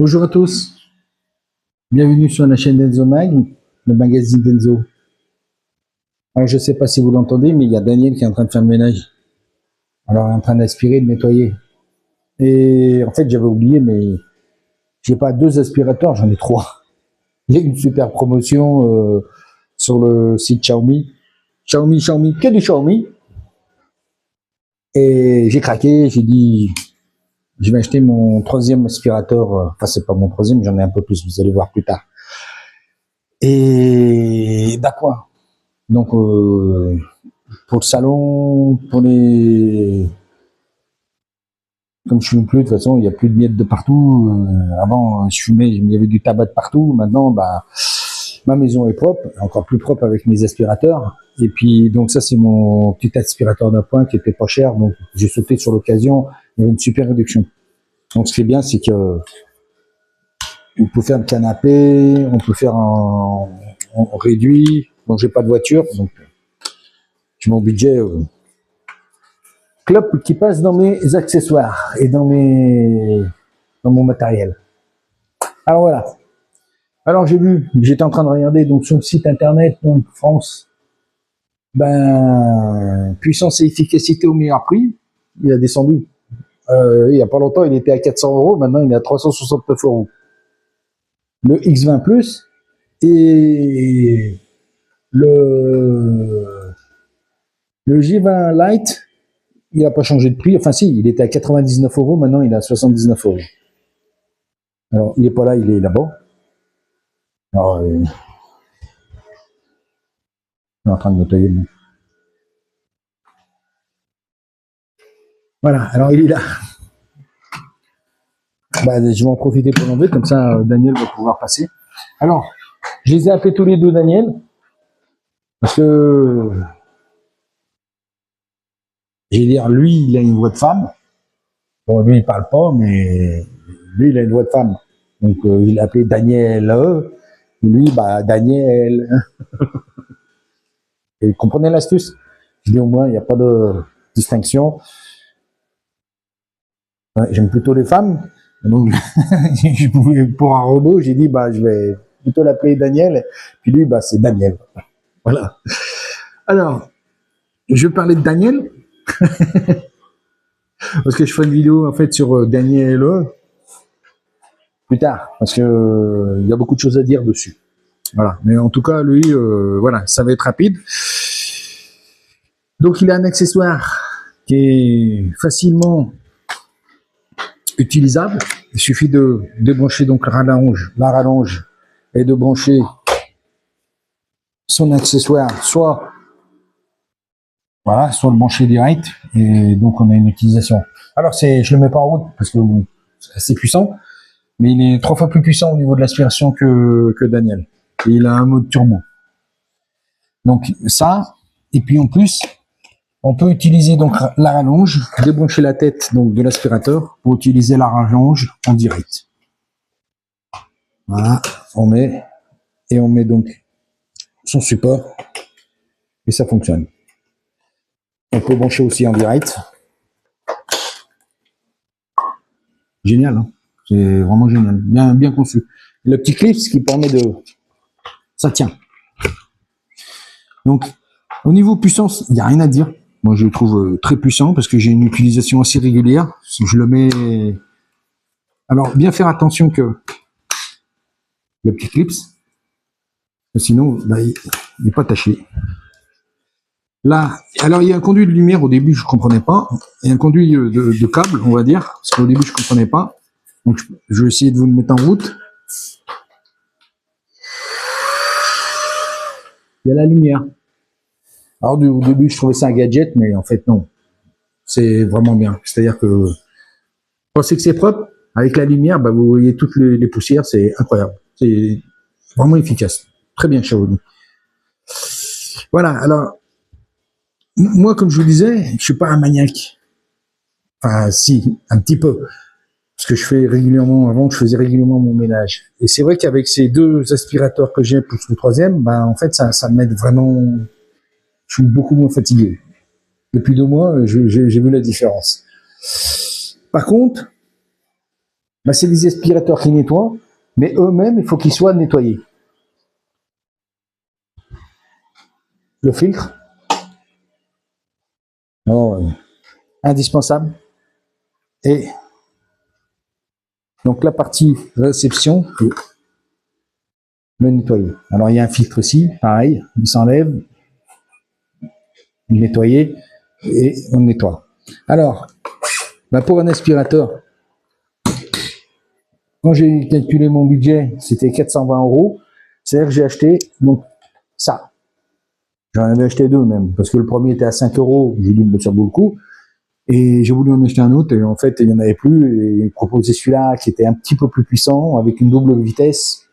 Bonjour à tous, bienvenue sur la chaîne Denzo Mag, le magazine Denzo. Alors je ne sais pas si vous l'entendez, mais il y a Daniel qui est en train de faire le ménage. Alors il est en train d'aspirer, de nettoyer. Et en fait j'avais oublié, mais j'ai pas 2 aspirateurs, j'en ai 3. Il y a une super promotion sur le site Xiaomi. Xiaomi, que du Xiaomi. Et j'ai craqué, j'ai dit, je vais acheter mon 3e aspirateur. Enfin c'est pas mon 3e, j'en ai un peu plus, vous allez voir plus tard. Et d'accord. Donc, pour le salon, pour les... Comme je fume plus, de toute façon, il n'y a plus de miettes de partout. Avant, je fumais, il y avait du tabac de partout. Maintenant, bah, ma maison est propre, encore plus propre avec mes aspirateurs. Et puis, donc ça, c'est mon petit aspirateur d'appoint qui était pas cher. Donc, j'ai sauté sur l'occasion. Il y avait une super réduction. Donc, ce qui est bien, c'est que on peut faire le canapé, on peut faire en réduit. Donc, j'ai pas de voiture, donc j'ai mon budget clope qui passe dans mes accessoires et dans mon matériel. Alors voilà. Alors j'ai vu, j'étais en train de regarder donc sur le site internet donc France, puissance et efficacité au meilleur prix. Il a descendu. Il y a pas longtemps, il était à 400 €, maintenant il est à 369 €. Le X20 Plus et le J20 Lite, il n'a pas changé de prix. Enfin si, il était à 99 €, maintenant il est à 79 €. Alors il est pas là, il est là-bas. Alors, je suis en train de nettoyer le... Voilà, alors il est là. Je vais en profiter pour l'enlever, comme ça Daniel va pouvoir passer. Alors, je les ai appelés tous les deux Daniel, parce que, je vais dire, lui, il a une voix de femme. Bon, lui, il parle pas, mais lui, il a une voix de femme. Donc, il l'a appelé Daniel. Et lui, Daniel. Et vous comprenez l'astuce? Je dis au moins, il n'y a pas de distinction. Ouais, j'aime plutôt les femmes. Donc, pour un robot, j'ai dit, je vais plutôt l'appeler Daniel. Puis lui, c'est Daniel. Voilà. Alors, je vais parler de Daniel. Parce que je ferai une vidéo, en fait, sur Daniel plus tard. Parce que il y a beaucoup de choses à dire dessus. Voilà. Mais en tout cas, lui, voilà, ça va être rapide. Donc, il a un accessoire qui est facilement utilisable. Il suffit de débrancher donc la rallonge et de brancher son accessoire, soit le brancher direct, et donc on a une utilisation. Alors je le mets pas en route parce que c'est assez puissant, mais il est 3 fois plus puissant au niveau de l'aspiration que Daniel. Et il a un mode turbo. Donc ça, et puis en plus, on peut utiliser donc la rallonge, débrancher la tête donc de l'aspirateur pour utiliser la rallonge en direct. Voilà, on met donc son support et ça fonctionne. On peut brancher aussi en direct. Génial, hein, c'est vraiment génial, bien conçu. Le petit clip, ce qui permet de... Ça tient. Donc, au niveau puissance, il n'y a rien à dire. Moi, je le trouve très puissant parce que j'ai une utilisation assez régulière. Si je le mets... Alors, bien faire attention que le petit clip, sinon, il n'est pas taché. Là, alors il y a un conduit de lumière, au début je ne comprenais pas. Il y a un conduit de câble, on va dire, parce qu'au début je ne comprenais pas. Donc je vais essayer de vous le mettre en route. Il y a la lumière. Alors au début je trouvais ça un gadget, mais en fait non. C'est vraiment bien. C'est-à-dire que vous pensez que c'est propre, avec la lumière, vous voyez toutes les poussières, c'est incroyable. C'est vraiment efficace. Très bien Xiaomi. Voilà, alors moi comme je vous le disais, je ne suis pas un maniaque. Enfin si, un petit peu. Parce que je faisais régulièrement mon ménage. Et c'est vrai qu'avec ces 2 aspirateurs que j'ai plus le 3e, en fait, ça m'aide vraiment. Je suis beaucoup moins fatigué. Depuis 2 mois, j'ai vu la différence. Par contre, Ben, c'est des aspirateurs qui nettoient, mais eux-mêmes, il faut qu'ils soient nettoyés. Le filtre, oh, indispensable. Et donc la partie réception, le nettoyer. Alors il y a un filtre ici, pareil, il s'enlève, nettoyer et on nettoie. Alors, ben pour un aspirateur, quand j'ai calculé mon budget, c'était 420 €. C'est-à-dire que j'ai acheté donc ça. J'en avais acheté deux même, parce que le premier était à 5 €. J'ai dit, ça vaut le coup. Et j'ai voulu en acheter un autre, et en fait, il n'y en avait plus. Et il proposait celui-là qui était un petit peu plus puissant, avec une double vitesse.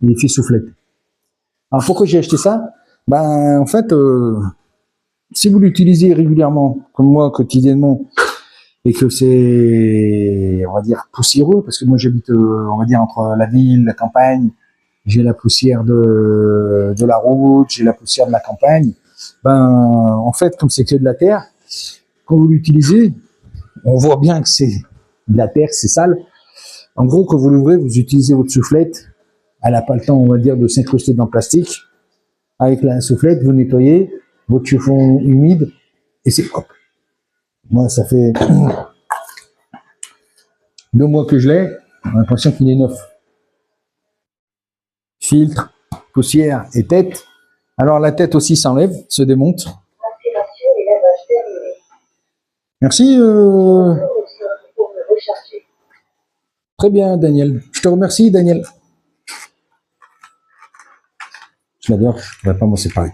Il fait soufflette. Alors pourquoi j'ai acheté ça? Ben en fait, si vous l'utilisez régulièrement, comme moi quotidiennement, et que c'est, on va dire, poussiéreux, parce que moi j'habite, on va dire, entre la ville, la campagne, j'ai la poussière de la route, j'ai la poussière de la campagne, ben en fait, comme c'est que de la terre, quand vous l'utilisez, on voit bien que c'est de la terre, c'est sale. En gros, quand vous l'ouvrez, vous utilisez votre soufflette, elle n'a pas le temps, on va dire, de s'incruster dans le plastique. Avec la soufflette, vous nettoyez votre chiffon humide et c'est propre. Moi, ça fait 2 mois que je l'ai, j'ai l'impression qu'il est neuf. Filtre, poussière et tête. Alors la tête aussi s'enlève, se démonte. Merci. Très bien, Daniel. Je te remercie, Daniel. Je l'adore, je ne vais pas m'en séparer.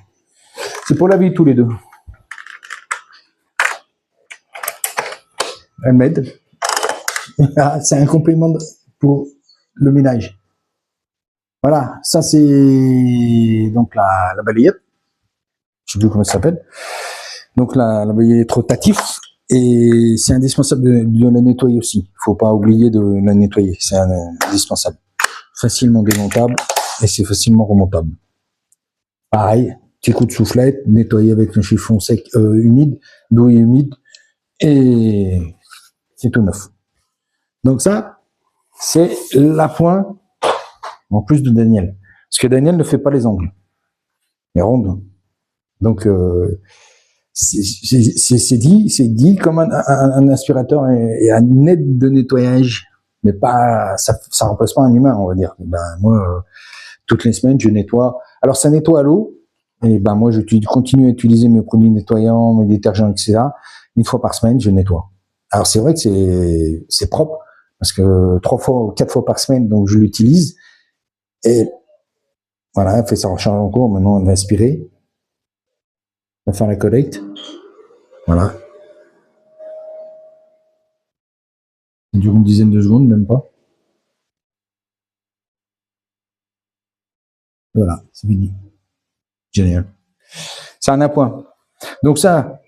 C'est pour la vie, tous les deux. Elle m'aide. C'est un complément pour le ménage. Voilà, ça c'est donc la balayette. Je ne sais plus comment ça s'appelle. Donc la balayette rotative. Et c'est indispensable de la nettoyer aussi. Il ne faut pas oublier de la nettoyer. C'est indispensable. Facilement démontable et c'est facilement remontable. Pareil, petit coup de soufflette, nettoyer avec un chiffon sec, humide, d'eau humide, et c'est tout neuf. Donc ça, c'est l'appoint en plus de Daniel. Parce que Daniel ne fait pas les angles. Les rondes. Donc, c'est dit comme un aspirateur et un aide de nettoyage, mais pas, ça remplace pas un humain, on va dire. Ben, moi, toutes les semaines, je nettoie. Alors, ça nettoie à l'eau, et ben, moi, je continue à utiliser mes produits nettoyants, mes détergents, etc. Une fois par semaine, je nettoie. Alors, c'est vrai que c'est propre, parce que 3 fois ou 4 fois par semaine, donc je l'utilise. Et voilà, elle fait sa recharge en cours. Maintenant, on va aspirer. On va faire la collecte. Voilà. Ça dure une dizaine de secondes, même pas. Voilà, c'est fini. Génial. C'est un appoint. Donc ça,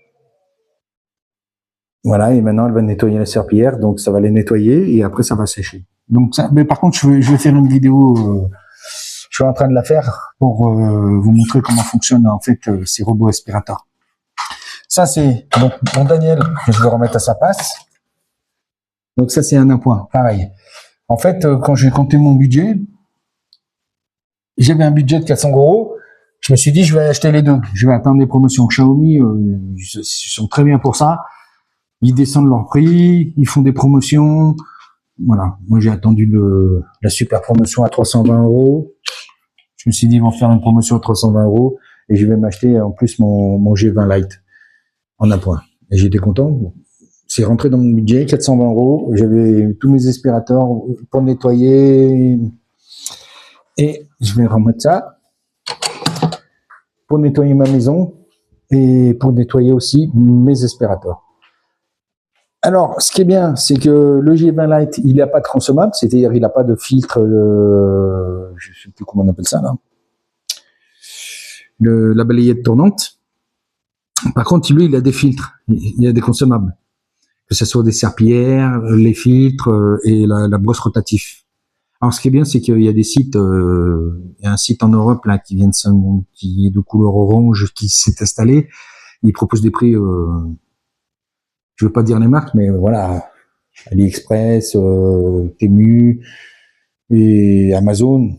voilà, et maintenant elle va nettoyer la serpillière, donc ça va les nettoyer et après ça va sécher. Donc ça, mais par contre, je vais faire une vidéo, je suis en train de la faire pour vous montrer comment fonctionnent en fait ces robots aspirateurs. Ça c'est donc mon Daniel que je vais remettre à sa place. Donc ça c'est un appoint, pareil. En fait, quand j'ai compté mon budget, j'avais un budget de 400 €. Je me suis dit, je vais acheter les deux. Je vais attendre les promotions. Xiaomi, ils sont très bien pour ça. Ils descendent leur prix, ils font des promotions. Voilà. Moi, j'ai attendu la super promotion à 320 €. Je me suis dit, ils vont faire une promotion à 320 € et je vais m'acheter en plus mon G20 Lite en appoint. Et j'étais content. C'est rentré dans mon budget, 420 €. J'avais tous mes aspirateurs pour nettoyer. Et je vais remettre ça pour nettoyer ma maison et pour nettoyer aussi mes aspirateurs. Alors, ce qui est bien, c'est que le G20 Lite, il n'a pas de consommable, c'est-à-dire il n'a pas de filtre, je ne sais plus comment on appelle ça là, la balayette tournante. Par contre, lui, il a des filtres, il a des consommables, que ce soit des serpillières, les filtres et la brosse rotative. Alors, ce qui est bien, c'est qu'il y a des sites, il y a un site en Europe là qui qui est de couleur orange, qui s'est installé. Il propose des prix, je veux pas dire les marques, mais voilà, AliExpress, Temu et Amazon.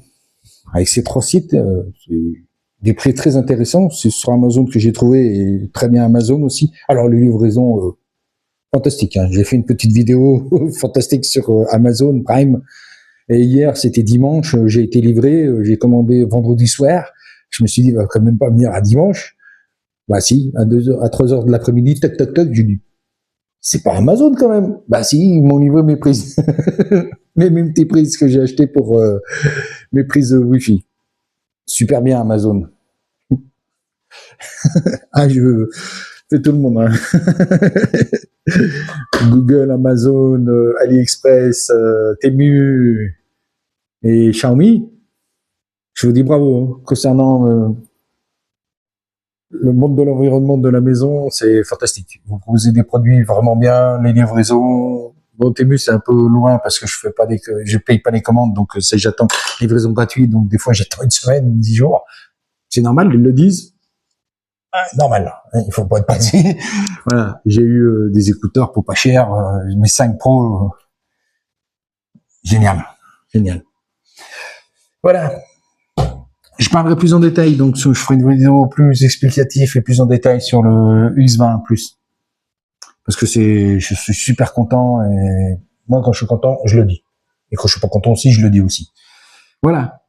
Avec ces 3 sites, c'est des prix très intéressants. C'est sur Amazon que j'ai trouvé, et très bien Amazon aussi. Alors, les livraisons, fantastiques, hein. J'ai fait une petite vidéo fantastique sur Amazon Prime. Et hier, c'était dimanche, j'ai été livré, j'ai commandé vendredi soir. Je me suis dit, il va quand même pas venir à dimanche. Bah si, à 2h, à 3h de l'après-midi, toc, toc, toc, j'ai dit, c'est pas Amazon quand même. Bah si, ils m'ont livré mes prises. Les mêmes tes prises que j'ai achetées pour mes prises Wi-Fi. Super bien Amazon. Ah, je fais tout le monde, hein. Google, Amazon, AliExpress, Temu et Xiaomi. Je vous dis bravo, hein. Concernant le monde de l'environnement de la maison, c'est fantastique. Vous proposez des produits vraiment bien, les livraisons. Bon, Temu, c'est un peu loin parce que je paye pas les commandes, donc j'attends livraison gratuite, donc des fois j'attends une semaine, 10 jours. C'est normal, ils le disent. Ah, normal, hein, il faut pas être passé. Voilà, j'ai eu des écouteurs pour pas cher, mes 5 Pro, génial, génial. Voilà. Je parlerai plus en détail, donc je ferai une vidéo plus explicative et plus en détail sur le X20 Plus. Parce que je suis super content, et moi quand je suis content, je le dis. Et quand je suis pas content aussi, je le dis aussi. Voilà.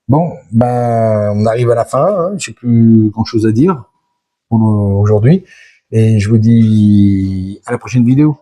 Bon, ben, on arrive à la fin, hein. J'ai plus grand chose à dire pour aujourd'hui. Et je vous dis à la prochaine vidéo.